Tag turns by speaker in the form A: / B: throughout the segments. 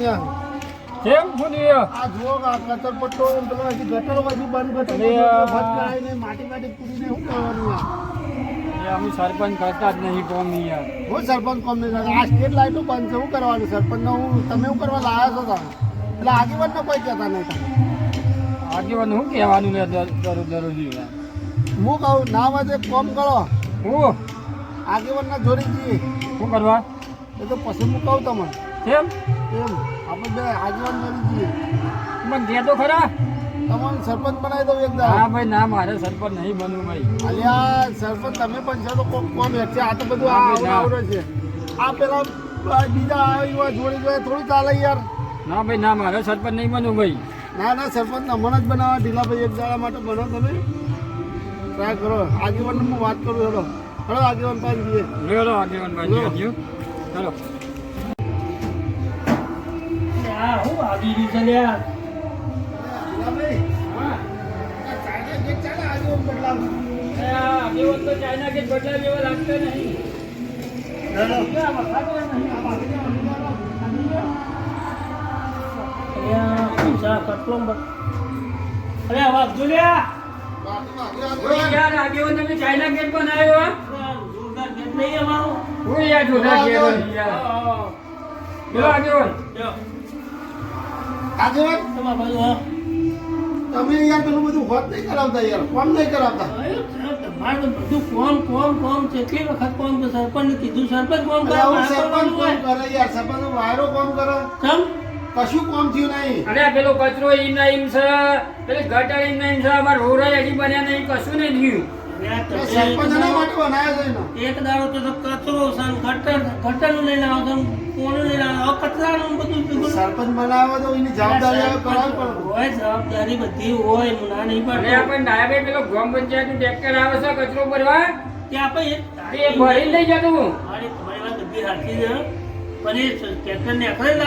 A: અહીંયા
B: કેમ ફૂલી
A: આ જુઓ આ કચર પટ્ટો પેલો હજી ગટર બાજુ બંધ ગટર ભટકાઈને માટી પૂરીને શું કરવાનું
B: અમે સરપંચ કરતા જ નહીં કોમ યાર
A: હું સરપંચ કોમ નહીં કરતા આ સ્ટ્રીટ લાઈટો બંધ છે શું કરવાનું સરપંચને હું તમે શું કરવા લાવ્યા છો તમે એટલે આગેવાનને કોઈ કહેતા નહીં તમે
B: આગેવાન શું કહેવાનું ને દરરોજ
A: હું કહું ના વધે કોમ કરો
B: હું
A: આગેવાનના જોડી જઈએ
B: શું કરવા
A: એ તો પછી હું કહું તમને
B: કેમ
A: એમ આપણે બે આગેવાન જોડી જઈએ
B: મને દે તો ખરા
A: તમને સરપંચ બનાવી દઉં એકદમ
B: હા ભાઈ ના મારે સરપંચ નહીં બનવું ભાઈ
A: અલ્યા સરપંચ તમે પણ છે તો કોમ છે આ તો બધું આવડે છે આ પેલા બીજા એવા જોડી જોઈએ થોડું ચાલે યાર
B: ના ભાઈ ના મારે સરપંચ નહીં બનવું ભાઈ
A: ના સરપંચ હમણાં જ બનાવવા ઢીલાભાઈ એક દાડા માટે બનો તમે ટ્રાય કરો આગેવાન હું વાત કરું હેલો હેલો આગેવાન પાસે જઈએ
B: હેલો આગેવાન ભાઈ હેલો
C: હું આવી ગયું છે લ્યા
A: ઢીલાભાઈ હા ચાઇના ગેટ ચાલે આગેવાન બદલાવું
B: આગેવાન તો ચાઇના ગેટ બદલાવ એવા લાગતા નહીં
A: હેલો
C: અરે આવાજ જોલ્યા
B: યાર આગેવાન તમે ચાઇના ગેટ બનાવ્યો
C: જોરદાર ગેટ નહીં અમારો
B: હું યાર જોડા યાર હેલો આગેવાન
A: આગેવાન
C: તમારા બાજુ હા
A: તમે યાર પેલું બધું હોત નહીં કરાવતા યાર કોમ નહીં કરાવતા
C: તમારે બધું કોમ કેટલી વખત કોમ તો સરપંચ કીધું સરપંચ કોમ કરે
A: સરપંચ કોમ કરે યાર સરપંચ વાયરો કોમ કરે
C: કેમ
A: કશું કોમ થયું નહીં
B: અરે પેલો કચરો ઈ નહીં છે પેલી ગટર ઈ નહીં છે અમાર રોડ હજી બન્યા નહીં કશું નહીં થયું
A: સરપંચ એના માટે બનાવ્યા છે ને
C: એક દાડો તો કચરો સન ગટરનું લઈને આવો છો કોનું લઈને આવો કચરાનું બધું ભેગું.
A: સરપંચ બનાવે તો એની જવાબદારી હવે કરાવવી પડે
C: હોય જવાબદારી બધી હોય હું ના નહીં
B: અને
C: પાડતો.
B: આપણે નાયબે પેલો ગ્રામ પંચાયતનું ટ્રેક્ટર આવે છે કચરો ભરવા
C: ત્યાં આપણે
B: એ ભરી લઈ જતું
C: તમારી વાત બધી સાચી છે પણ એ ટ્રેક્ટર ને આપણે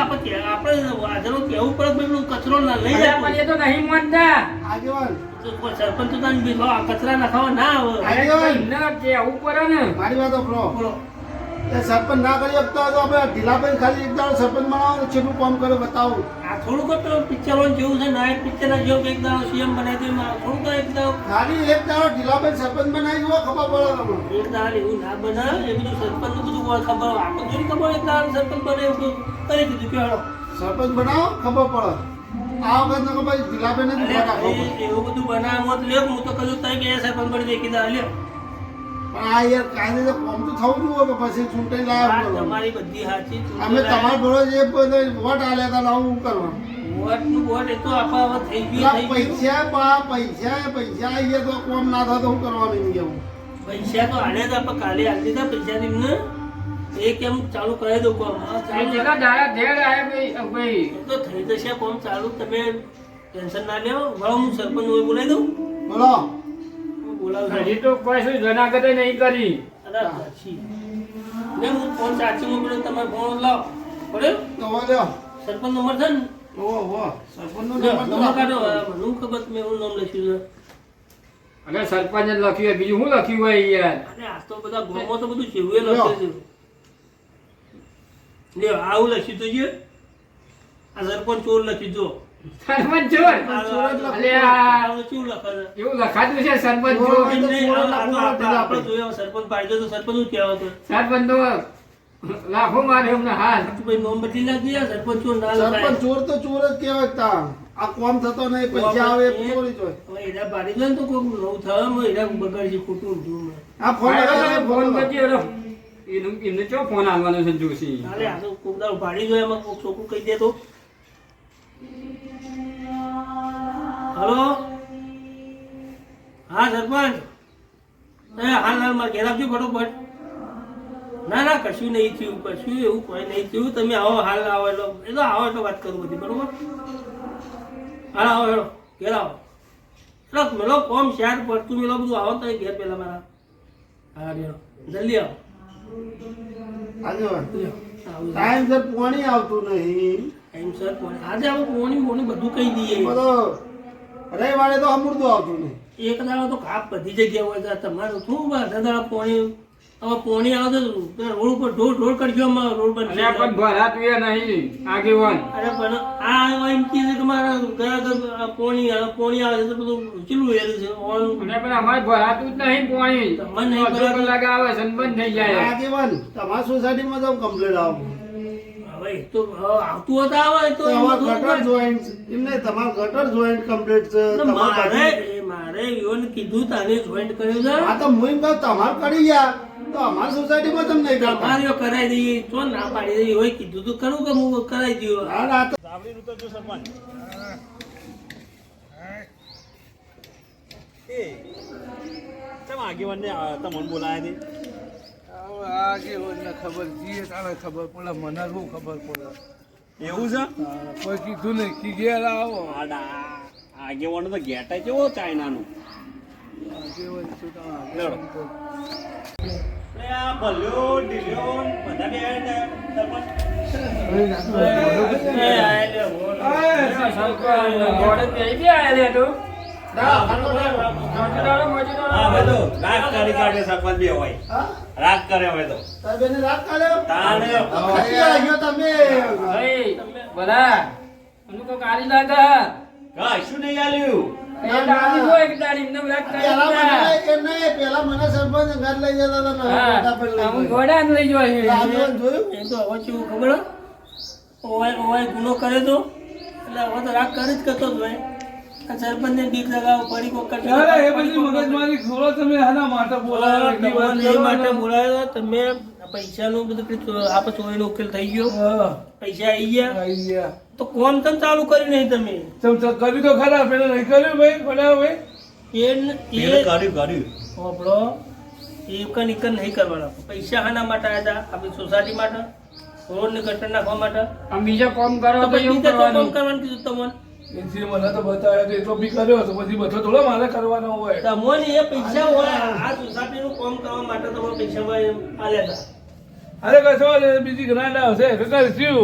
C: વાજરો કેવું પડે કે પેલું કચરો ના લઈ
B: અરે
C: જાય
B: પણ એ તો નહીં માનતા
A: આગેવાન
C: સરપંચ તો તને બીજો આ કચરા નાખવા ના આવે
A: આગેવાન
B: ના કે આવું પડે ને
A: મારી વાત સાંભળો.
C: બોલો.
A: એ સરપંચ ના કરી શકતા હોય તો આપણે ઢીલાભાઈ ખાલી એક દાડો સરપંચ બનાવો તો કેટલું કામ કરે બતાવું
C: આ થોડુંક પેલું પિક્ચરો જેવું છે નાયક પિક્ચર જેવું કે એક દાડો સીએમ બનાવી દઉં થોડુંક એક દાડો
A: ખાલી એક દાડો ઢીલાભાઈ સરપંચ બનાવી જુઓ ખબર પડે તમને.
C: એક દાડો એવું ના બને એ બધું સરપંચ નું બધું કોઈ ખબર હોય. આપણે થોડી ખબર એક દાડો સરપંચ બને એવું કરી દીધું કે હેડો.
A: સરપંચ બનાવો ખબર પડે આ વખત ને ભાઈ ઢીલાભાઈને જ ઉભા રાખવો પડે.
C: એવું બધું બનાવવા લ્યો હું તો કશું તઈ કે સરપંચ બની દે કીધા લ્યો
A: પણ આ યાર કાયદે તો કોમ તો થવું જોઈએ કે પછી ચૂંટણી લાવ્યા
C: વાત
A: કરો.
C: તમારી બધી સાચી
A: અમે તમારા જોડે જે બધો વોટ આલ્યા હતા લાવું શું કરવાનું
C: વોટનું વોટ એ તો આપણા હવે થઈ ગયું
A: પૈસા આઈએ તો કોમ ના થાય તો શું કરવાનું એમ કેવું
C: પૈસા તો આલ્યા હતા પણ કાલે આલી દીધા પૈસા એમને એ કેમ ચાલુ કરી દઉં કોમ
B: એ જેટલા દાડા ધેડ આયા ભાઈ
C: એ તો થઈ જશે કોમ ચાલુ તમે ટેન્શન ના લેવો વળો હું સરપંચ હોય બોલાવી દઉં
A: બોલો
C: હું બોલાવું
B: હજી તો કોઈ શું જનાગતે નહીં કરી
C: અરે સાચી ને હું ફોન ચાર્જિંગમાં પડ્યો તમારે ફોન લાવો પડ્યો
A: તો લ્યો
C: સરપંચ નંબર છે ને
A: ઓહો સરપંચનો
C: લ્યો,
A: નંબર તો
C: નંબર કાઢો
A: રાખો.
C: મને ખબર મેં એવું નામ લખ્યું છે
B: અને સરપંચ જ લખ્યું હોય બીજું શું લખ્યું હોય યાર
C: અરે આ તો બધા ગોમો તો બધું જેવું લખે છે લ્યો આવું લખ્યું તો છે આ સરપંચ ચોર લખ્યું જો
B: સરપંચ ચોર અલ્યા
C: કેવું લખે છે
B: એવું લખાતું છે સરપંચ ચોર
C: આપણે જોયો સરપંચ પાડ્યો તો સરપંચ શું કહેવાય તો
B: સરપંચ તો લાખો મારે એમને હાલ
C: ભાઈ નોમ બદલી નાખી સરપંચ ચોર ના
A: સરપંચ
C: લખાય
A: ચોર તો ચોર જ કહેવાય તા આ કોમ થતો નહીં પૈસા આવે એ ચોરી જ હોય
C: હવે એના પાડી દો ને તો કોઈ નવું થયો હોય એના બગાડશે ખોટું જોવું
A: આ ફોન લગાવો,
B: ફોન
A: ફોન
B: કરજે હેલો. એમને ચો ફોન આવવાનો છે જોશી
C: ચાલે આ તો કોક દાડો પાડી દો એમાં કોક છોકરું કહી દે તો હલો હા સરપંચ હાલ મારે ઘેર આવજો ફટોફટ ના ના કશું નહીં થયું કશું એવું કોઈ નહીં થયું તમે આવો હાલ આવો એટલે આવો એટલે વાત કરું બધી બરોબર હાલ આવો હેડો ઘેર આવો ચલો મેલો કોમ શેર પડતું મેલો બધું આવો તો ઘેર પેલા મારા હા હેડો જલ્દી આવો
A: આગેવાન
C: લ્યો, આવું છે.
A: ટાઈમસર પાણી આવતું નહીં
C: ટાઈમ સર આજે આપણે પોણી બધું કહી દઈએ
A: બધો રવિવારે તો અમૃતું આવતું નહીં
C: એક દાડો તો કાપ બધી જગ્યા હોય છે તમારું શું દાદા પોણી હવે પોણી આવે તો પેલા રોડ ઉપર ઢોળ કરજો આમાં રોડ બંધ
B: અને પણ ભરાતું એ નહીં આગેવાન.
C: અરે પણ આ એમ કહે છે કે મારા ઘર પોણી આવે છે તો બધું ચીલું હેરું છે ઓનું.
B: અને પણ અમારે ભરાતું જ નહીં પાણી.
C: મને નહીં
B: અડધો કલાક આવે છે ને બંધ થઈ જાય.
A: આગેવાન તમારી સોસાયટીમાં તો કમ્પ્લેટ આવો
C: હવે એ તો આવતું હોત આવે તો
A: તમારા ગટર જોઈન્ટ એમને તમારા ગટર જોઈન્ટ કમ્પ્લીટ છે
C: મારે યોને કીધું તારે જોઈન્ટ કર્યું છે
A: હા તો હું એમ કહું તમારે કરી ગયા તો અમારી સોસાયટીમાં તમે નહીં કરતા
C: તમારે કરાવી દઈએ તો ના પાડી દઈએ હોય કીધું તો ખરું કે હું કરાવી દઉં
A: હા આ તો
D: ખબર જીએ તારે ખબર પડે મને શું ખબર પડે
E: એવું છે
D: કોઈ કીધું નહીં કી ઘેર આવો
E: આગેવાનો તો ગેટા કેવો ચાઇનાનું લેવડો. અરે આ ભલ્યો ઢીલ્યો બધા બે
B: ગોળે બેસી ગયા આયા તું.
E: રાગ કરી કાઢે સરપંચ બે હોય
A: હા?
E: રાગ કરે હવે તો
A: સાહેબ એને રાગ કાઢ્યો
E: તાણે
A: ખસી આવ્યો તમે
B: ભાઈ, બધા એનું કોક આલી લાગે.
E: કશું નહીં આલ્યું.
B: એ દાદી હોય એક દાડી એમને રાગ કરી
A: પેલા
B: દીધા.
A: મને એમ નહીં પેલા મને સરપંચ ઘર લઈ જતા હતા ને
B: હા,
A: મોટા પર લઈ
B: આમ
A: ગયા.
B: ઘોડાને લઈ જવાય.
A: આગેવાન જોયું
C: એ તો હવે કેવું ખબર હે? ઓવાય ગુનો કરે તો એટલે હવે તો રાગ કરી જ કરતો જ હોય આ સરપંચને બીક લગાવો પડી કોક કરી
D: અરે એ બધી મગજમારી ખોલો તમે આના માટે બોલાવો એટલી વાત
C: તમને એ
D: કરો
C: માટે
D: ને.
C: બોલાવ્યો તમે પૈસાનું બધું કીધું, આપણે ચોરીનો ઉકેલ થઈ ગયો
D: હા,
C: પૈસા આવી ગયા
D: આઈ ગયા.
C: તો કોમ તમ ચાલુ કર્યું નહીં તમે
D: ચમ કર્યું તો ખરા પેલા નહીં કર્યું ભાઈ બનાવો ભાઈ
E: પેલું કર્યું
C: આપણો એકન નહીં કરવાના પૈસા શાના માટે આવ્યા હતા આપણી સોસાયટી માટે રોડ ને ગટર નાખવા માટે
B: આમ બીજો કોમ કરો
C: તો
B: તો
C: પછી
B: એવું
C: બીજા તો કામ
B: કરવાનું.
C: કરવાનું કીધું તમને
D: એનથી મને તો બતાવ્યો તો એટલો બી કર્યો તો પછી બધો થોડો મારે કરવાનો હોય
C: તમને એ પૈસા હોય આ સોસાયટીનું કામ કરવા માટે તમારે પૈસા આલ્યા હતા
D: અરે કશો વાંધો નહીં, બીજી ગ્રાન્ડ આવશે તો કરશું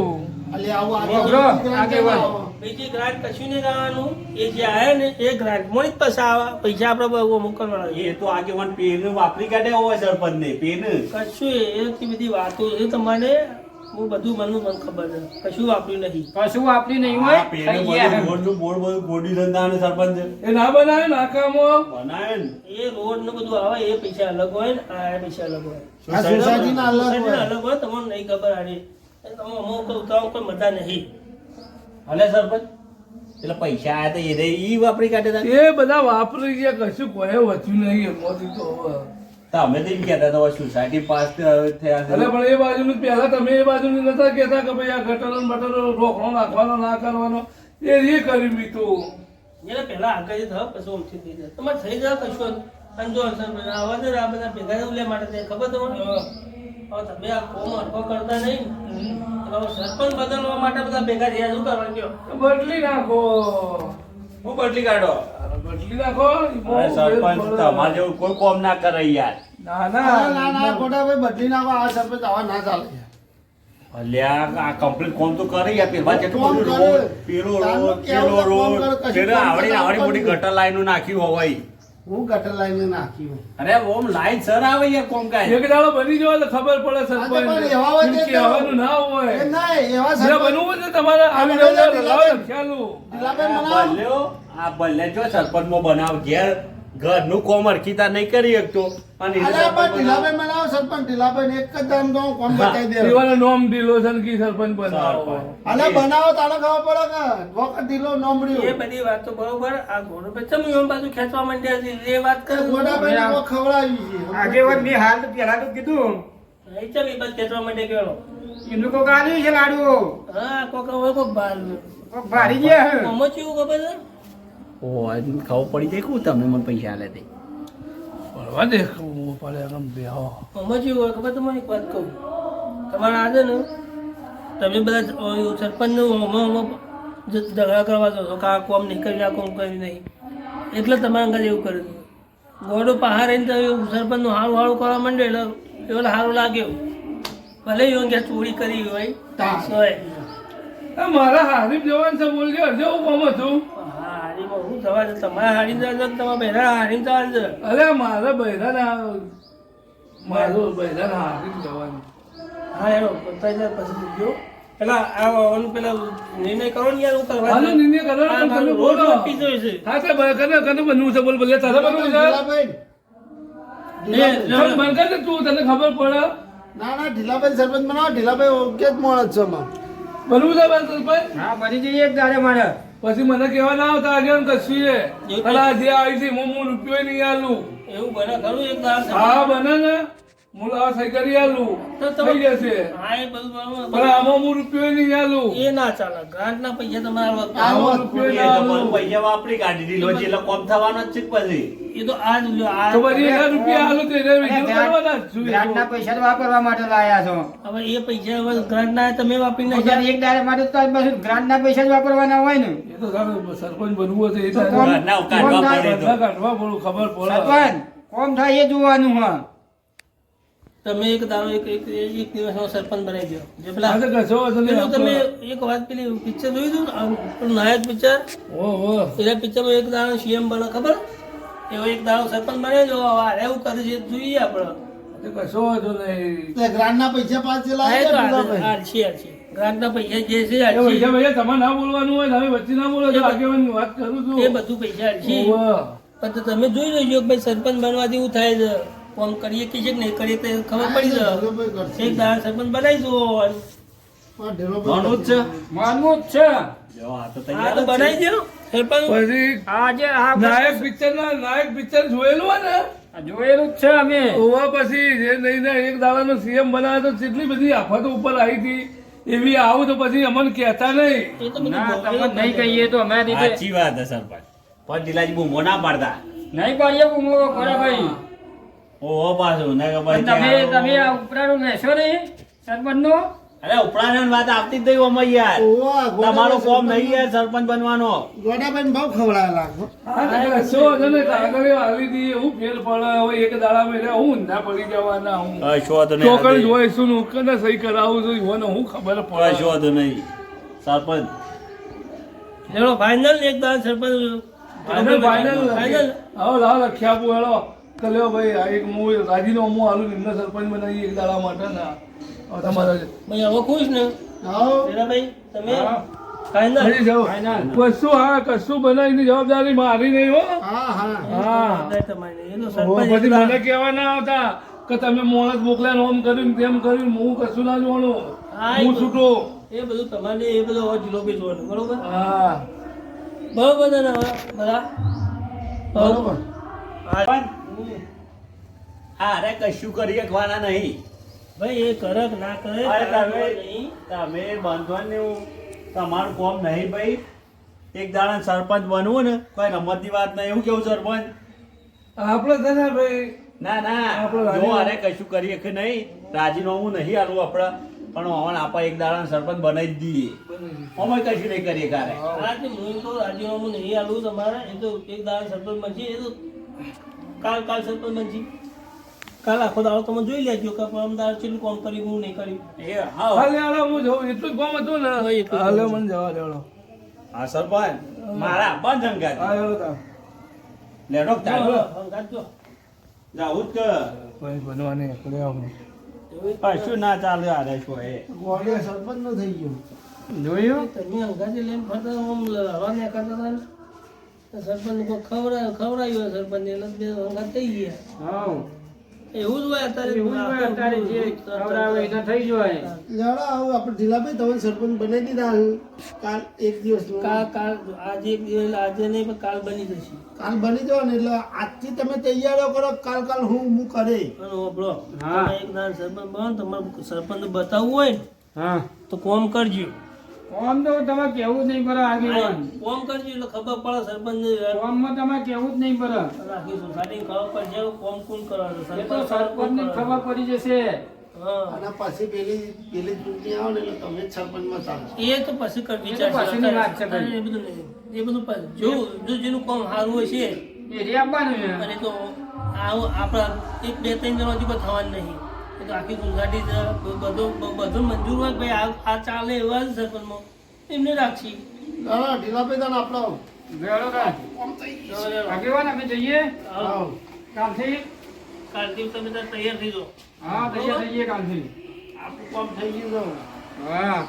A: અલી આવો
B: બોલો, આગેવાન.
C: બીજી ગ્રાન્ટ કશું નહીં કરવાનું એ જે આવ્યા ને એ ગ્રાન્ટ માં જ પૈસા આવે પૈસા આપણે અમુક કરવાના
E: એ તો આગેવાન પેન વાપરી કાઢે હોય સરપંચ ને પેન
C: કશું એથી બધી વાતો એ તમારે હું બધું મને ખબર છે કશું વાપર્યું નહીં
B: કશું વાપર્યું નહીં હોય.
E: પેન
B: થઈ ગયા.
E: બોર્ડ બધું ગોડી ધંધા સરપંચ
D: એ ના બનાવે નાકામાં
E: બનાવે ને
C: એ રોડ ને બધું આવે એ પૈસા અલગ હોય ને આ પૈસા અલગ હોય
A: આ સોસાયટીના અલગ હોય.
C: સોસાયટીના અલગ હોય તમને નહીં ખબર આની તમે અમુક ઉતાવળ કોઈ મજા નહીં
E: હલે સરપંચ એટલે પૈસા આયા તો એ ઈ વાપરી કાઢે તા.
D: એ બધા વાપરી ગયા કશું કોઈ વધ્યું નહીં એમાંથી તો હવે.
E: તમે તો એમ કહેતા હતા સોસાયટી પાસ થયા છે
D: અરે પણ એ બાજુનું પહેલા તમે એ બાજુનું નતા કહેતા કે ભાઈ આ ગટરો ને બટરો રોકડો નાખવાનો ના કરવાનો એ કર્યું બી તું
C: એટલે પહેલા આગળ થયો પછી ઓમથી થઈ જાય તમારે થઈ જાય કશું અંજો આવા છે આ બધા ભેગા લે માટે તે ખબર તમને હવે તમે આ કોમ અડકો કરતા નહીં એટલે સરપંચ બદલવા માટે બધા ભેગા થયા શું કરવાનું કયો
D: બદલી નાખો
E: હું બદલી કાઢો
D: બદલી નાખો
E: અરે સરપંચ તમારે જેવું કોઈ કોમ ના કરે યાર
D: ના
A: ના ના
D: ના
A: ખોટા ભાઈ બદલી નાખો આ સરપંચ આવા ના ચાલે
E: અલ્યા આ કમ્પ્લીટ કોમ તો કરે યાર પેલા જેટલું
A: કોમ
E: બધું
A: કરે.
E: રોડ પેલો
A: તારનું
E: રોડ
A: કેવું
E: પેલો
A: તો કોમ
E: રોડ
A: કરે, કશું
E: પેલો
A: કોમ
E: આવડી
A: તો
E: આવડી મોટી
A: કરવું.
E: ગટર લાઈનો નાખ્યું હોય
A: હું ગટર લાઈને નાખ્યું
E: અરે ઓમ લાઈન સર આવે યાર કોમ કાય
D: એક દાડો બની જવા તો ખબર પડે
A: આ તો પણ
D: સરપંચ
A: એવા હોય
D: એમ
A: તે
D: કહેવાનું ના હોય
A: એમ ના એવા
D: જે
A: સરપંચ
D: બનવું છે તમારે આવી
A: આ બધા
D: જાવ લાવો
A: દિલાબેન.
D: ખ્યાલું
A: દિલાબેન
E: આ
A: બનાવો.
E: ભલ્યો આ ભલે જો સરપંચમાં બનાવ ઘેર ઘરનું કોમ અરખીતા નહીં કરી શકતો અને એને
A: અલ્યા પણ
E: સરપંચ બનાવો.
A: ઢીલાબેન બનાવો સરપંચ ઢીલાબેન એક જ દામ તો હું કોમ બતાવી દે
D: દીવાનો નોમ ઢીલો છે ને કી સરપંચ બનાવો
E: સરપંચ.
A: અલ્યા બનાવો તારે ખબર પડે કે વખત ઢીલો
C: એ
A: નોમડ્યું
C: બધી વાતો બરોબર આ ઘોડો પે ચમ એમ બાજુ ખેંચવા માંડ્યા છે એ વાત કરે
A: ગોડા ભાઈ ને કોઈ ખવડાવી છે
B: આગેવાન મેં હાલ તો પહેલા તો કીધું
C: એ ચમ એ બાજુ ખેંચવા માંડ્યા કેવો
B: એનું કોક આલ્યું છે લાડુ.
C: હા કોક હવે કોક બાર
B: કોક ભારી ગયા.
C: અમો ચેવું ખબર છે
E: ઓહ, આજ ખબર પડી જાય કું તમને મને પૈસા આલે તે
D: પડવા દે ખબર પડે એમ બેહો
C: અમો ચેવું હોય ખબર તમને એક વાત કહું તમારે આજે ને તમે બધા સરપંચનું ઝઘડા કરવા છો કે આ કોમ નહીં કર્યું આ કોમ કર્યું નહીં એટલે તમારા અંગત એવું કર્યું ગોડો પહાડ રહીને તો સરપંચનું હારું હારું કરવા માંડ્યો એટલે એવું સારું લાગ્યું ભલે એવું કે ચોરી કરી હોય સોય
D: આ મારા હારીફ જવાન છે બોલજો અડધો હું કોમ હતું
C: હા હારીમાં શું થવા છે તમારા હારી જવા છે તમારા બહેરા હારી જવા છે
D: અરે મારા બૈરા મારું બધાને હારી જવાનું.
C: હા હેરો પતાઈ જાય પછી જો પેલા આવાનું પેલા નિર્ણય કરો ને યાર હું કરવા
D: હાલો નિર્ણય કરો ને,
C: આ
D: તમે
C: રોજ
D: બોલો.
C: પીધો છે
D: હા તે કને બનવું છે બોલ બોલે તારે બનવું છે
A: ઢીલાભાઈ
D: ચાલ બંધ કર દે તું, તને ખબર પડે
A: ના ના ઢીલાભાઈ સરપંચ બનાવો. ઢીલાભાઈ ઓકે જ માણસ છે અમાર.
D: બનવું છે બસ ભાઈ.
B: હા બની જઈએ એક દાડે મારે
D: પછી મને કહેવા ના આવતા આગળ કશું છે અલા જે આવી છે હું રૂપિયો નહીં આલું.
C: એવું બને ખરું એક દાળ
D: હા બને ને હું આ સહી કરી આલું
C: તો તમે-
D: થઈ જશે.
C: હા એ બધું બરાબર.
D: પણ આમાં હું રૂપિયો નહીં આલું.
C: એ ના ચાલે ગ્રાન્ટ ના પૈસા તમારા
D: આમાં રૂપિયો ના આલું.
E: પૈસા વાપરી કાઢી દીધો છે એટલે કોમ થવાનો જ છે પછી.
C: એ તો આજ આ
D: તો પછી 1000 રૂપિયા આલું તો એને વિચાર કરવાના જ છું.
B: ગ્રાન્ટના પૈસા તો વાપરવા માટે લાયા છો
C: હવે એ પૈસા હવે ગ્રાન્ટ ના તમે વાપરી
B: તો
C: નાખ્યા
B: એક દાડે માટે તો બસ ગ્રાન્ટના પૈસા જ વાપરવાના હોય ને
D: એ તો સારું સરપંચ બનવું હશે એ
B: તો
D: તો
B: કોમ-
E: ના કાઢવા પડે તો.
D: બધા કાઢવા પડું ખબર પડે.
B: સરપંચ કોમ થાય એ જોવાનું હા
C: તમે એક દાડો એક દિવસનો સરપંચ બનાવી દો જે પેલા
D: આ તો કશો વાંધો નહીં.
C: પેલું તમે એક વાત પેલી પિક્ચર જોયું હતું નાયક પિક્ચર
D: ઓહો.
C: પેલા પિક્ચરમાં એક દાડો સીએમ બને ખબર એવો એક દાડો સરપંચ બને જો એવું કરે છે જોઈએ આપણે
D: આ તો કશો વાંધો નહીં.
A: તે ગ્રાન્ટના પૈસા પાછળ
C: હા, એ
A: લાવી
C: તો
A: દે ઢીલાભાઈ.
C: આરસી ગ્રાન્ટના પૈસા જે છે
D: એ
C: આરસી.
D: ભૈયા ભૈયા તમારે ના બોલવાનું હોય તમે વચ્ચે ના બોલો છો આગેવાની વાત કરું છું.
C: એ બધું પૈસા આરસી
D: ઓહો.
C: પણ તો તમે જોઈ લેજો કે ભાઈ સરપંચ બનવાથી એવું થાય છે કોમ કરીએ કે છે કે નહીં કરીએ તો ખબર પડી જાય
A: ઢીલાભાઈ કરશે.
C: એક દાડો સરપંચ બનાવી દો
A: હા, ઢીલાભાઈ
E: ભણવું જ છે.
B: માનવું જ છે
E: જો આ તો
C: હા
E: તૈયાર
C: તો
E: જ છે.
C: બનાવી દો સરપંચ
D: પછી
B: આજે આ
D: નાયક પિક્ચર ના નાયક પિક્ચર જોયેલું હોય ને
B: જોયેલું જ છે અમે
D: ઓવા પછી જે નહીં ને એક દાડાનો સીએમ બનાવે તો કેટલી બધી આફતો ઉપર આવી હતી એવી આવું તો પછી અમને કહેતા નહીં.
C: એ તો બધું
B: ના
C: ભોગવ્યું
B: તમે નહીં કહીએ તો અમે રીતે
E: સાચી વાત છે સરપંચ. પણ ઢીલાજી બૂમો ના પાડતા.
B: નહીં પાડીએ બૂમો ખરા ભાઈ
E: ઓહો પાછું ને કે ભાઈ
B: તમે
E: ત્યાં-
B: તમે આ ઉપરાનું લેશો નહીં સરપંચનો
E: અરે ઉપરાની વાત આવતી જ નહીં આમાં યાર.
A: ઓવા,
E: તમારો કોમ નહીં યાર સરપંચ બનવાનો.
A: ગોડાભાઈને બહુ ખવડાવેલા લાગો.
D: હા, તો કશો વાંધો નહીં. કાગળિયો હાલી દઈએ. હું ફેર પડે હવે એક દાડામાં એટલે હું ઊંધા પડી જવાના હું
E: કશો વાંધો નહીં.
D: ચોકડ જોઈશું ને ઉકેલને સહી કરાવું છું ઈવોને હું ખબર
E: કશો
D: પડે.
E: વાંધો નહીં. સરપંચ
C: ચલો ફાઇનલ એક દાડો સરપંચ
D: ફાઇનલ આવો લાવો લખ્યા આપું હેલો કલ્યો ભાઈ આ એક હું રાજીનામું આલું નિમ્ન સરપંચ બનાવી એક દાડા માટે ને હવે તમારે
C: ભાઈ હવે ખુશ ને
A: આવો.
C: ભાઈ તમે
B: હા.
C: ફાઇનલ
D: હજી જાઓ. કશું હા કશું બનાવીની જવાબદારી મારી નહીં હો.
A: હા હા
D: હા
C: તમારી એ તો
D: ઓ,
C: સરપંચ
D: પછી મને કહેવા ના આવતા કે તમે માણસ મોકલ્યા ને ઓમ કર્યું ને તેમ કર્યું હું કશું ના જોવાનું
C: હા, એ
D: હું
C: તો-
D: છૂટો.
C: એ બધું તમારે એ બધું હવે જુલોબી જોવાનું બરોબર
D: હા
C: બરોબર ને હવે બધા
A: બરોબર.
C: હા.
E: પણ હા અરે કશું કરી શકવાના નહીં.
C: ભાઈ એ કરે કે ના કરે
E: અરે
C: તારે
E: તમે
C: નહીં.
E: તમે બાંધવાનું તમારું કોમ નહીં ભાઈ. એક દાડા સરપંચ બનવું ને કોઈ રમતની વાત નહીં. એવું કેવું સરપંચ?
D: આપણે છે ને ભાઈ
E: ના ના
D: આપણે
E: જો
D: રાજીનામું-
E: અરે કશું કરીએ કે નહીં રાજીનામું નહીં આલું આપણે પણ હવે આપણે એક દાડા સરપંચ બનાવી જ દઈએ. અમે કશું નહીં કરીએ કારે.
C: આજે હું તો રાજીનામું નહીં આલું તમારે એ તો એક દાડા સરપંચ બનશે એ તો કાલ સરપંચ બનશે કાલ આખો દાડો તમે જોઈ લેજો કે અમદાવાદ કેટલું કામ કર્યું હું નહીં કર્યું
E: એ હા
D: હાલે હાલે હું જઉં એટલું જ કામ હતું ને
C: હા, એટલું જ
D: હાલે
C: કામ.
D: મને જવા દેવાનો.
E: હા સરપંચ મારા બંધ અંગાત
D: હા હેલો તા.
E: લેડો ચાલો
C: ગાજો
E: જાવું જ કે
D: ભાઈ બનવાની એકડે આપણે
E: કશું ના ચાલે અરે શું એ
A: ગોડિયા સરપંચ નો થઈ ગયો.
B: જોયું
C: તમે અંગાજી લઈને ફરતા આમ હવા ને કરતા હતા ને તો સરપંચ કોઈ ખવડાવ્યું સરપંચ એટલે બે અંગાત થઈ ગયા
B: હા
C: એવું જ હોય અત્યારે
B: એવું જ હોય અત્યારે જે ખવડાવે એને થઈ જાય
A: લેવડો આવો આપણે ઢીલાભાઈ તમે સરપંચ બનાવી દીધા છે. કાલ એક દિવસમાં
C: કાલ આજે એક દિવસ આજે નહીં પણ કાલ બની જશે
A: કાલ બની જાઓ ને એટલે આજથી તમે તૈયારીઓ કરો કાલ હું કરે.
C: અને ઓબળો
B: હા.
C: તમે એક દાડો સરપંચ બનો તમારે સરપંચ બતાવવું હોય ને
B: હા
C: તો કોમ કરજો
B: કોમ તો તમે કેવું જ નહીં પડે આગેવાન
C: કોમ કરજો એટલે ખબર પડે સરપંચ
B: કોમમાં તમે કેવું જ નહીં પડે
C: આખી સોસાયટી ખબર પડશે કોમ કોણ કરવાનું
B: એ તો સરપંચને જ ખબર પડી જશે
C: હા
A: અને પછી પેલી ચૂંટણી આવે ને એટલે તમે જ સરપંચમાં ચાલો.
C: એ તો પછી કર
B: એ તો
C: વિચાર
B: પછીની વાત છે ભાઈ.
C: એ બધું નહીં એ બધું પછી જો જેનું કામ સારું હોય છે
B: એ રે આપવાનું છે.
C: અને તો આવું આપણા એક બે ત્રણ જણા હજી કોઈ થવાનું નહીં એ તો આખી સોસાયટી બધું મંજૂર હોય કે ભાઈ આ ચાલે એવા જ સરપંચમાં એમને રાખશી
A: ના ઢીલાભાઈ તને આપણો
B: વેળો કાઢ. આગેવાન અમે જઈએ
A: આવો.
B: કાલથી
C: કાલથી તમે તાર તૈયાર થઈ જાઓ.
B: હા તૈયાર થઈ જઈએ કાલથી.
C: આપણું કામ થઈ ગયું છે.
B: હા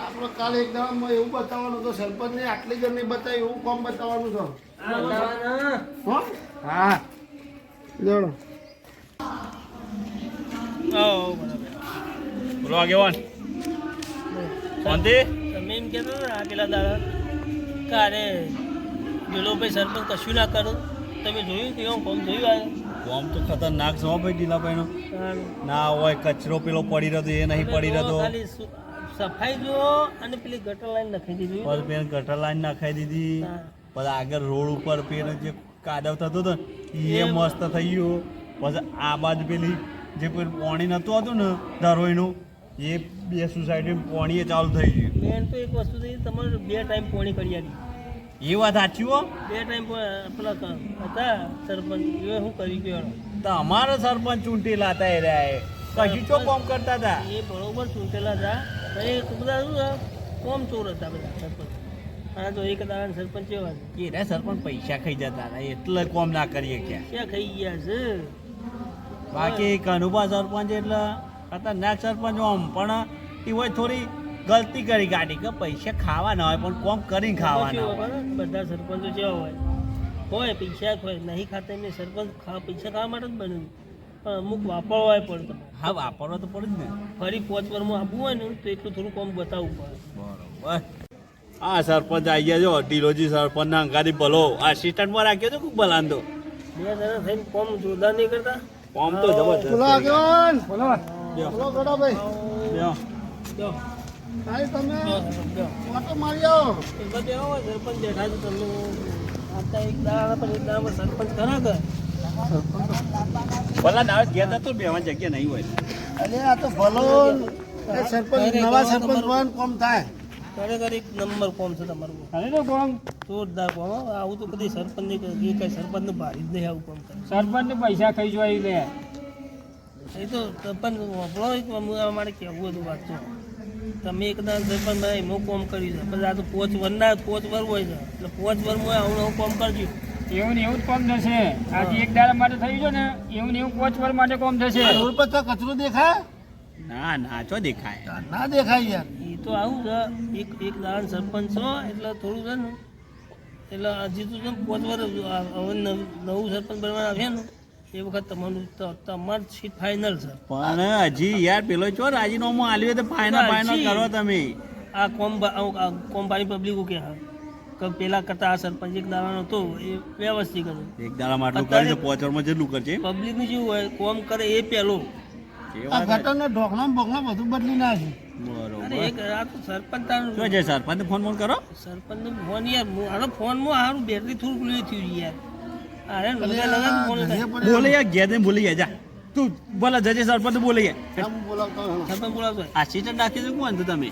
A: આપણે કાલે એક દાડામાં એવું બતાવવાનું તો સરપંચને આટલી ઘર નહીં બતાવી એવું કામ બતાવવાનું છે
C: આ બતાવવાના.
A: હો
B: હા
A: જોડો
C: આવો, બરાબર.
E: બોલો આગેવાન શાંતિ
C: તમે એમ કહેતો ને આ પેલા દાડા કે અરે પેલો ભાઈ સરપંચ કશું ના કરું. તમે જોયું કેવું કોમ જોયું
E: કોમ તો ખતરનાક છે હો ભાઈ ઢીલાભાઈનો
C: આ
E: ના હોય કચરો પેલો પડી રહ્યો તો એ નહીં પડી રહ્યો તો
C: ખાલી સફાઈ જુઓ અને પેલી ગટર લાઈન નાખી દીધી.
E: પછી પેન ગટર લાઈન નાખાઈ દીધી
C: હા.
E: પછી આગળ રોડ ઉપર પેલો જે કાદવ થતો હતો ને એ મસ્ત થઈ ગયો. પછી આ બાજુ પેલી જે પેલું પાણી નહોતું આવતું ને ધરોઈનું એ બે સોસાયટી પાણી એ ચાલુ થઈ ગયું.
C: મેન તો એક વસ્તુ થઈ તમારે 2 ટાઈમ પોણી કરી આપી.
E: એ વાત સાચી હો
C: 2 ટાઈમ પેલા હતા સરપંચ એ શું કરી ગયો
E: તો અમારા સરપંચ ચૂંટેલા હતા એ રહ્યા કશું ચો કામ કરતા હતા.
C: એ બરોબર ચૂંટેલા હતા પણ એ બધા શું છે, કોમ ચોર હતા બધા સરપંચ. આ તો એક દાડા સરપંચ એવા છે.
E: એ રહ્યા સરપંચ પૈસા ખાઈ જતા હતા એટલે કોમ ના કરીએ ક્યાં.
C: ક્યાં ખાઈ ગયા છે.
E: બાકી કનુભા સરપંચ એટલે ખતરનાક સરપંચ આમ પણ એ હોય થોડી ગલતી કરી કાઢી કે પૈસા ખાવાના હોય પણ કોમ કરીને ખાવાના
C: કેવું
E: હોય.
C: હોય ને, બધા સરપંચો જેવા હોય પૈસા હોય નહીં ખાતા એમને સરપંચ પૈસા ખાવા માટે જ બન્યું પણ અમુક વાપરવા પડતો.
E: હા વાપરવા તો પડે જ ને.
C: ફરી 5 વર્ષમાં આપવું હોય ને તો એટલું થોડું કોમ બતાવવું પડે.
E: બરોબર. હા સરપંચ આવી ગયા જો ઢીલોજી સરપંચ ના અંગાથી ભલો આસિસ્ટન્ટમાં રાખ્યો તો ખૂબ ભલાંદો
C: 2 જણા થઈને કોમ જોરદાર નહીં કરતા.
E: કોમ તો જબરજસ્ત.
A: બોલો આગેવાન
B: બોલો
E: લ્યો,
A: બોલો ગોડાભાઈ
E: લ્યો.
C: જો,
A: ભાઈ તમે
C: જો.
A: ઓટો મારી આવો
C: એ બધે આવો સરપંચ બેઠા છે તમને આતા એક દાડા પર એક દાડા સરપંચ ખરા કે
E: ભલા ના ગયા તો બેવાની જગ્યા નહીં હોય.
A: અરે આ તો ભલો એ સરપંચ નવા સરપંચ બન કોમ થાય
C: ખરેખર એક નંબર કોમ છે તમારું.
B: અરે તો કોમ
C: જોરદાર કોમ હો. આવું તો કદી સરપંચ નહીં કરે. એ કઈ સરપંચનું ભારી જ નહીં આવું કોમ કરે.
B: સરપંચ પૈસા ખાઈ જોઈ લે.
C: એ તો સરપંચ વાપરો અમારે કહેવું હતું વાત તો તમે એકદમ સરપંચ ભાઈ એમનું કોમ કર્યું છે પછી આ તો 5 વર હોય છે એટલે 5 વર્ષમાં આવું નવું કોમ કરજો.
B: એવું ને એવું જ કોમ થશે. આજે એક દાડા માટે થયું છે ને એવું ને એવું 5 વર્ષ માટે કોમ થશે.
A: આ રોડ પર તો કચરો દેખાય
E: ના ના ચો દેખાય.
A: ના દેખાય યાર
C: એ તો આવું છે એક દાડા સરપંચ છો એટલે થોડું છે ને એટલે હજી તો 5 વર્ષ હવે નવું સરપંચ બનવા આવ્યા ને એ વખત તમારું સીટ ફાઇનલ છે.
E: પણ હજી યાર પેલો ચો રાજીનામું આલ્યું તો ફાઇનલ કરો તમે.
C: આ કોમ પાણી પબ્લિક કે હા કે પેલા કરતા આ સરપંચ એક દાવાનો હતો એ વ્યવસ્થિત કરે.
E: એક દાડા માટલું કરી તો પોચરમાં જેટલું કરજે.
C: પબ્લિકનું શું હોય કોમ કરે એ પહેલો.
A: આ ગટરના ઢોકણા બોકણા બધું બદલી નાખે
C: અરે એક
E: બરોબર.
C: આ તો સરપંચ તારું
E: શું છે સરપંચ ફોન કરો.
C: સરપંચનો ફોન યાર આનો ફોનમાં સારું બેટરી થોડુંક લે થયું યાર. અરે લોજા લગા ફોન થાય.
E: બોલે યાર ઘેર જઈને ભૂલી ગયા જા તું બોલા જજે સરપંચ બોલે ગયા.
A: હું બોલાવતો હા.
C: સરપંચ બોલાવતો હોય.
E: આસિસ્ટન્ટ રાખી દો કોણ તો તમે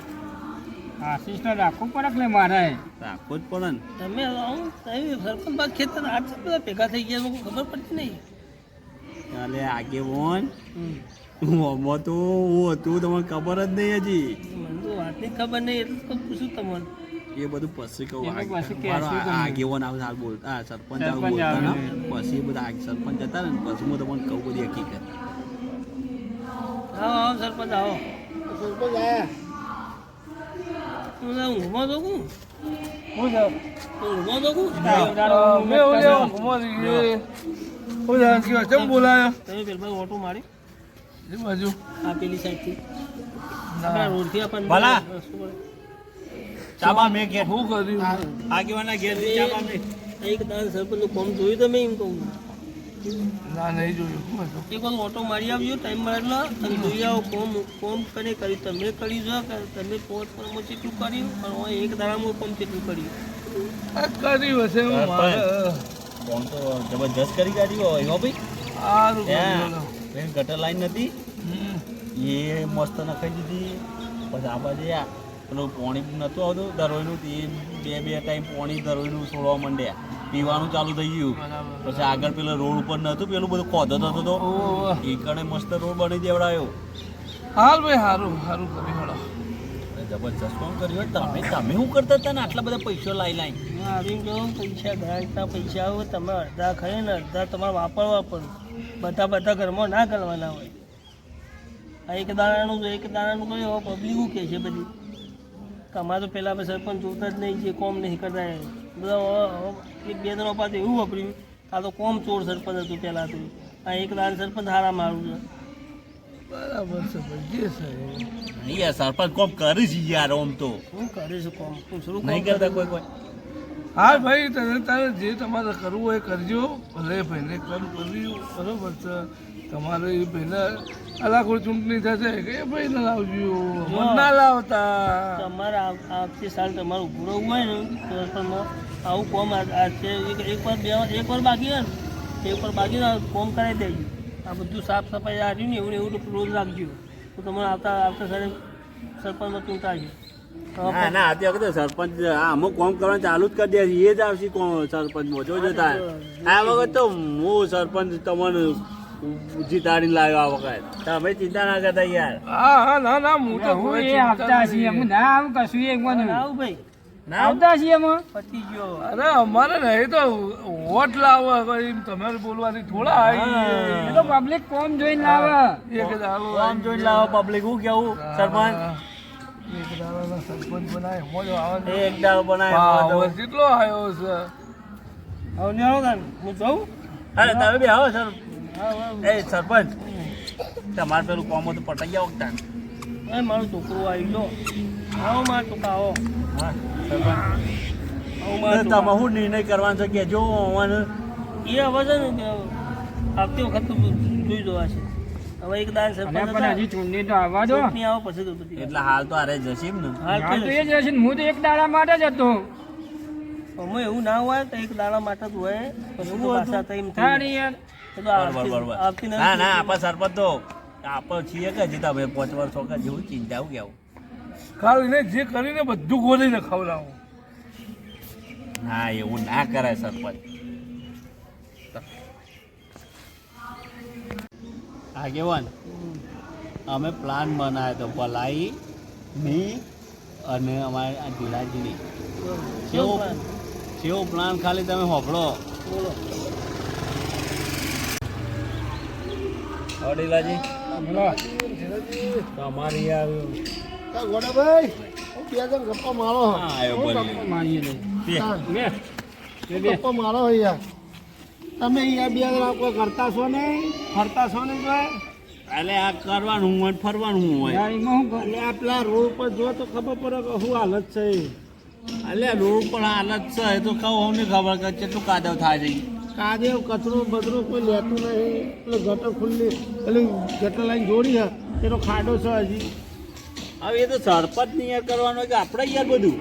B: આસિસ્ટન્ટ રાખવું પડે કે મારે
E: રાખો જ પડે ને.
C: તમે આવું તમે સરપંચ બાદ ખેતર આઠ બધા ભેગા થઈ ગયા મને ખબર પડતી નહીં.
E: ચાલે આગેવાન
C: હમ.
E: હું તો હું હતું તમને ખબર જ નહીં હજી.
C: મને તો વાતની ખબર નહીં એટલે તો પૂછું તમને.
E: એ બધું પછી કહું.
B: એનું પછી કે
E: મારો
B: શું કરવું?
E: આગેવાન આવે હાલ બોલતા સરપંચ આવું
B: સરપંચ
E: બોલતા
B: આવે.
E: ને પછી એ બધા સરપંચ જતા ને પછી હું તમને કહું બધી હકીકત.
C: આવો સરપંચ આવો.
A: સરપંચ આયા
C: હું ઊંઘમાં તો કહું
B: હું જાઉં.
C: ઊંઘમાં તો કહું
D: ચમ બોલાયો
C: તમે પેલા ઓટો મારી
D: એ બાજુ
C: આ પેલી સાઈડથી આપણા રોડથી આપણને
E: ભલા.
C: રસ્તો મળે.
E: ચાબા મેં ઘેર
D: શું કર્યું
E: આગેવાના ઘેરથી ચાબા મેં.
C: એક દાન સરપંચનું કોમ જોયું તમે એમ કહું
D: ના નહીં જોયું શું હતું?
C: એક વાર ઓટો મારી આવજો ટાઈમ મળે એટલે તમે જોઈ આવો કોમ કને કરી તમે કરી જો કે તમે પોત પર કેટલું કર્યું અને હું એક દાડામાં કોમ કેટલું કર્યું.
D: આ કર્યું હશે હું મારે
E: ફોન તો જબરજસ્ત કરી કાઢ્યો એવો ભાઈ.
D: સારું
E: ત્યાં
D: કર્યું
E: પેલી ગટર લાઈન નથી
D: હમ.
E: એ મસ્ત નખાઈ દીધી. પછી આ બાજુ આ પેલું પાણી નહોતું આવતું દરોઈનું તે બે ટાઈમ પાણી દરોઈનું છોડવા માંડ્યા પીવાનું ચાલુ થઈ ગયું.
D: બરાબર.
E: પછી આગળ પેલો રોડ ઉપર નહોતું પેલું બધું ખોદો થતો હતો
D: ઓહો.
E: એ કણે મસ્ત રોડ બની દેવડાયો.
D: હાલ ભાઈ સારું સારું કર્યું હેડો
E: જબરજસ્ત કોણ કર્યું તમે શું કરતા હતા ને આટલા બધા પૈસા લાઈ
C: હું આવીને કહું પૈસા ઘણા પૈસા આવે તમે અડધા ખાઈ ને અડધા તમારે વાપરવા પડે બધા ઘરમાં ના કરવાના હોય. આ એક દાણાનું કહ્યું પબ્લિક કહે છે બધી કે અમારે તો પહેલાં આપણે સરપંચ જોતા જ નહીં, જે કોમ નહીં કરતા એ બધા એક બે જણા પાસે એવું વાપર્યું આ તો કોમ ચોર સરપંચ હતું પહેલાં તો. આ એક દાણ સરપંચ હારા મારું છે.
D: બરાબર છે ભાઈ, જે છે
E: યાર સરપંચ કોમ કરી છે યાર આમ તો
C: હું કરીશ કોમ, હું શરૂ
E: નહીં કરતા કોઈ
D: હા ભાઈ, તારે જે તમારે કરવું હોય કરજો. ભલે ભાઈને કર્યું બરોબર છે. તમારે એ ભાઈને અલાકોડ ચૂંટણી થશે કે એ ભાઈને લાવજો, મને ના લાવતા.
C: તમારે આવતી સાલ તમારું પૂરો હોય ને તો પણ આવું કોમ આ છે એક વાર બાકી હોય ને એક વાર બાકી કોમ કરાવી દેજો. આ બધું સાફ સફાઈ આ રહ્યું ને એવું ને એવું રોજ રાખજો તો તમારે આવતા સારે સરપંચમાં ચૂંટાશે.
E: ના ના અત્યારે વખતે સરપંચ અમુક કોમ કરવાનું ચાલુ જ કરી દે છે, એ જ આવશે સરપંચ મોજો જતા. આ વખત તો હું સરપંચ તમને જીતાડી લાવ્યો આ વખત, તમે ચિંતા ના કરતા યાર.
D: હા ના ના, હું તો
B: હું
D: કોઈ
B: એ
D: ચિંતા
B: આવતા છીએ,
D: નહીં.
B: હું ના આવું કશું એક મને
C: આવું ભાઈ
B: આવતા છીએ અમે.
C: પતી ગયો.
D: અરે અમારે ને એ તો વોટ લાવો ભાઈ, તમારે બોલવાથી થોડા આવી.
B: એ તો પબ્લિક કોમ જોઈને લાવે.
D: એક દાડો
E: કોમ જોઈને લાવો પબ્લિક, હું કેવું સરપંચ
D: એક દાડાનો સરપંચ બનાય મોજો આવે.
E: એક દાળ બનાવે
D: પાવર કેટલો આવ્યો છે.
C: હવે ને આવો તાન હું જાઉં.
E: અરે તમે બી આવો સર.
C: હા
E: એ સરપંચ તમારે પેલું કોમ હતું પટાઈ જાવ વખત.
C: એ મારો છોકરો આવી ગયો. આવો મારા છોકરા આવો.
E: હા સરપંચ
C: આવો મારા
E: તમે
C: છોકરા.
E: શું નિર્ણય કરવાનો છે કે જો આવવાનું
C: એ હવે છે ને કે આવતી વખત તો જોઈ જોવાશે. હવે એક દાન
B: અને
C: સરપંચ
B: પણ હજી ચૂંટણી તો આવવા દો.
C: ચૂંટણી આવો પછી તો બધી
E: એટલે હાલ તો આરે જશે એમ ને.
C: હાલ
B: હાલ તો
C: તો
B: એ જ રહેશે ને, હું તો એક દાડા માટે જ હતો.
C: અમે એવું ના હોય તો એક દાડા માટે જ હોય પછી તો પાછા તઈમ થઈ
B: તારી યાર.
C: તો
E: બરોબર બરોબર.
C: આવતી નથી.
E: ના ના આપણે સરપંચ તો આપણે છીએ કે હજી તમે 5 વર્ષ વખત જેવું ચિંતા આવું કેવું.
D: ખાલી ને જે કરીને બધું ગોલીને ખવડાવો.
E: ના એવું ના કરાય સરપંચ. આગેવાન અમે પ્લાન બનાવ્યો તો ભલાઈ ની અને અમારે આ ઢીલાજીની કેવો કેવો પ્લાન ખાલી તમે હોભળો.
C: બોલો.
E: ઢીલાજી
B: બોલો.
E: તમારી આવ્યો
A: ગોડાભાઈ બે જણ ગપ્પા મારો.
E: બોલી
B: મારીએ નહીં.
E: બે.
B: બે બે.
A: ગપ્પા મારો યાર. તમે અહીંયા બે જણા કોઈ કરતા છો નહીં, ફરતા છો નહીં કોઈ.
E: એટલે આ કરવાનું હોય ને ફરવાનું હોય.
B: યાર એમાં હું કરું?
A: એટલે આ પેલા રોડ પર જો તો ખબર પડે કે શું હાલત છે એ.
E: એટલે રોડ પર હાલત છે એ તો કહું ને ખબર કે કેટલું કાદવ થાય છે.
A: કાદેવ કચરો બચરો કોઈ લેતું નહીં. પેલું ગટર ખુલ્લી પેલી ગટર લાઈન જોડી છે એનો ખાડો છે હજી.
E: હવે એ તો સરપંચ ની યાર કરવાનું હોય કે આપણે યાર બધું.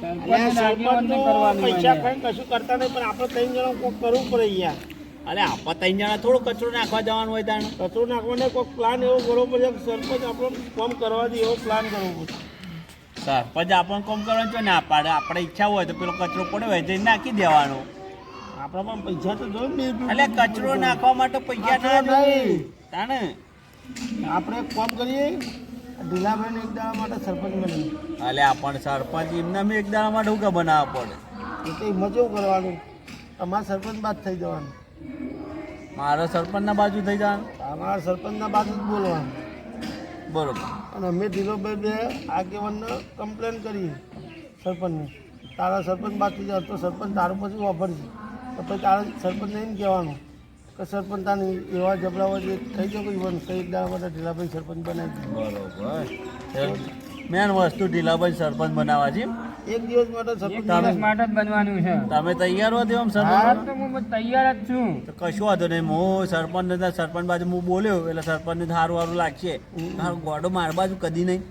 B: સરપંચને આગેવાનને કરવાનું હોય
A: પૈસા
B: યાર.
A: કઈ કશું કરતા નહીં પણ આપણે 3 જણા કોઈક કરવું પડે યાર.
E: અરે આપણે 3 જણા થોડો કચરો નાખવા જવાનું હોય તાણ.
A: કચરો નાખવાનો કોઈક પ્લાન એવો કરવો પડે કે સરપંચ આપણો કામ કરવા દે એવો પ્લાન કરવો પડે.
E: સરપંચ આપણને કોમ કરવાનું છે ના પાડે. આપણે ઈચ્છા હોય તો પેલો કચરો પડ્યો હોય તો નાખી દેવાનો.
A: આપણા પણ પૈસા તો જોઈએ ને બે
E: એટલે કચરો નાખવા માટે પૈસા ના જોઈએ તાણે.
A: આપણે એક કામ કરીએ ઢીલાભાઈને એક દાડા માટે સરપંચ બની.
E: એટલે આપણને સરપંચ એમના મેં એક દાડા માટે શું કે બનાવવા પડે.
A: એ તો એમાં કેવું કરવાનું તમારા સરપંચ બાદ થઈ જવાનું.
E: મારા સરપંચના બાજુ થઈ જવાનું.
A: તમારા સરપંચના બાદ જ બોલવાનું.
E: બરોબર.
A: અને અમે ઢીલોભાઈ બે આગેવાનને કમ્પ્લેન કરીએ સરપંચને. તારા સરપંચ બાદ થઈ જાય તો સરપંચ તારું પછી વાપરશે તો પછી તારા સરપંચને એમ કહેવાનું કે સરપંચ તાને એવા જબડા હોય જે થઈ ગયો કોઈ બન કઈ દાડા માટે ઢીલાભાઈ સરપંચ બનાવી
E: બરોબર. મેન વસ્તુ ઢીલાભાઈ સરપંચ બનાવવા છે.
A: એક દિવસ માટે
B: એક
A: સરપંચ
B: દિવસ માટે જ બનવાનું છે.
E: તમે તૈયાર હો તેમ
B: હાલ
E: સરપંચ?
B: તો હું તૈયાર જ છું.
E: તો કશું વાંધો નહીં. હું સરપંચ બાજુ હું બોલ્યો એટલે સરપંચને સારું સારું લાગશે. તારો ગોડો મારા બાજુ કદી નહીં.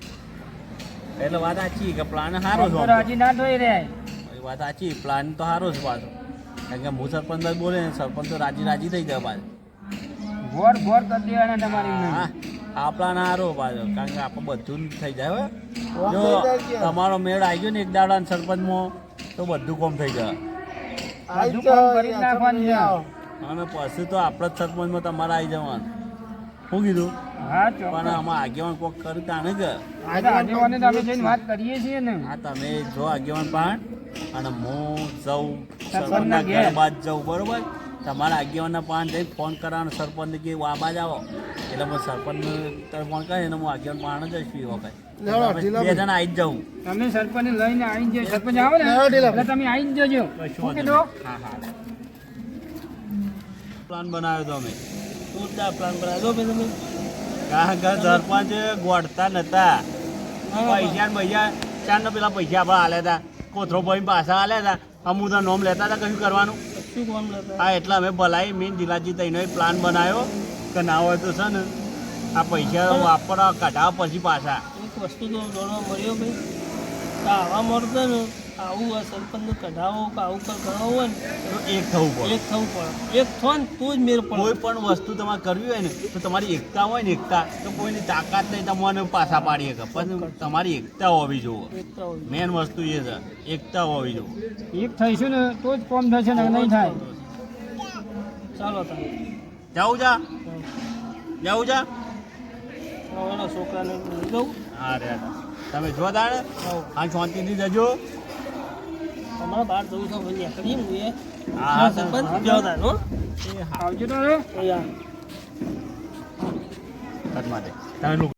E: એટલે વાત સાચી કે પ્લાન સારો
B: તો
E: છે.
B: રાજી ના થઈ રહ્યા.
E: એ વાત સાચી, પ્લાન તો સારો છે પાછો. કારણ કે હું સરપંચ બાજુ બોલે ને સરપંચ તો રાજી થઈ જાય પાછો.
B: ઘોર ઘોર કરી દેવાના તમારી
E: હા આ પ્લાન સારો પાછો કારણ કે આપણે બધું જ થઈ જાય હો.
A: કોમ
E: જો
A: થઈ જાય કે?
E: તમારો મેળ આવી ગયો ને એક દાડા સરપંચમાં તો બધું કોમ થઈ જાય.
A: આઈ
B: બધું
A: જ
B: કામ કરી
A: યાર,
B: નાખવાનું છે.
A: આવો.
E: અને પછી તો આપણા જ સરપંચમાં તમારે આવી જવાનું. શું કીધું?
B: હા
E: પણ
B: ચોક્કસ.
E: આમાં આગેવાન કોક કરી તાને કે
B: આગેવાને તો આપણે જઈને વાત કરીએ છીએ ને.
E: આ તમે જો આગેવાન પણ અને હું જઉં
B: સરપંચના
E: સરપંચના
B: ઘેર.
E: ઘર બાદ જઉં બરોબર. તમારા આગેવાનના પાન જઈ ફોન કરવાનો સરપંચને કે આબાજ આવો એટલે હું સરપંચને તમે ફોન કરે ને હું આગેવાન પાણ જ જઈશું એ વખત
A: લેવડો,
E: બે
A: ઢીલા
E: જણા આવી જ જાઉં
B: તમે સરપંચ લઈને આવીને જે સરપંચ આવે ને
A: લેવડો, ઢીલા.
B: એટલે તમે આવીને જજો
E: કશું
B: ઓકે
E: વાંધો
B: તો
E: નહીં. હા હા પ્લાન બનાવ્યો તો અમે
C: શું ત્યાં પ્લાન બનાવ્યો ભાઈ તમે
E: કારણ કે સરપંચ ગોળતા નતા પૈસા ને પૈસા ચાર ને પેલા પૈસા આપણે હાલ્યા હતા કોથરો ભાઈ પાછા હાલ્યા હતા અમુક નોમ લેતા હતા કશું કરવાનું
C: શું કોમ લેતા
E: હા એટલે અમે ભલાઈ મીન જિલ્લાજી તઈનો પ્લાન બનાવ્યો કે ના હોય તો છે ને આ પૈસા વાપરવા કઢાવા પછી પાછા
C: એક વસ્તુ તો જાણવા મળ્યો ભાઈ કે આવા મળતા ને આવું આ સરપંચને કઢાવો કે આવું કર કરાવો હોય ને
E: તો એક થવું પડે
C: એક થવું પડે એક થો ને તો જ મેર પડે
E: કોઈ પણ વસ્તુ તમારે કરવી હોય ને તો તમારી એકતા હોય ને એકતા તો કોઈની તાકાત નહીં તમને પાછા પાડી શકે પણ તમારી એકતા હોવી જોઈએ
C: એકતા હોય
E: મેન વસ્તુ એ છે એકતા હોવી જોઈએ
B: એક થઈશું ને તો જ કોમ થશે ને નહીં થાય
C: ચાલો તમે
E: જાઉં જા જાઉં જા
C: એના છોકરાને લઈ જાઉં
E: હા રે તમે જો દાડે હા શાંતિથી જજો
C: અમારા બહાર જવું છે ભાઈ નીકળીએ ને એ
E: હા હા
C: સરપંચ જવાદાર હો
B: આવજો તો રે
C: અહીંયા
E: માટે તમે લોકો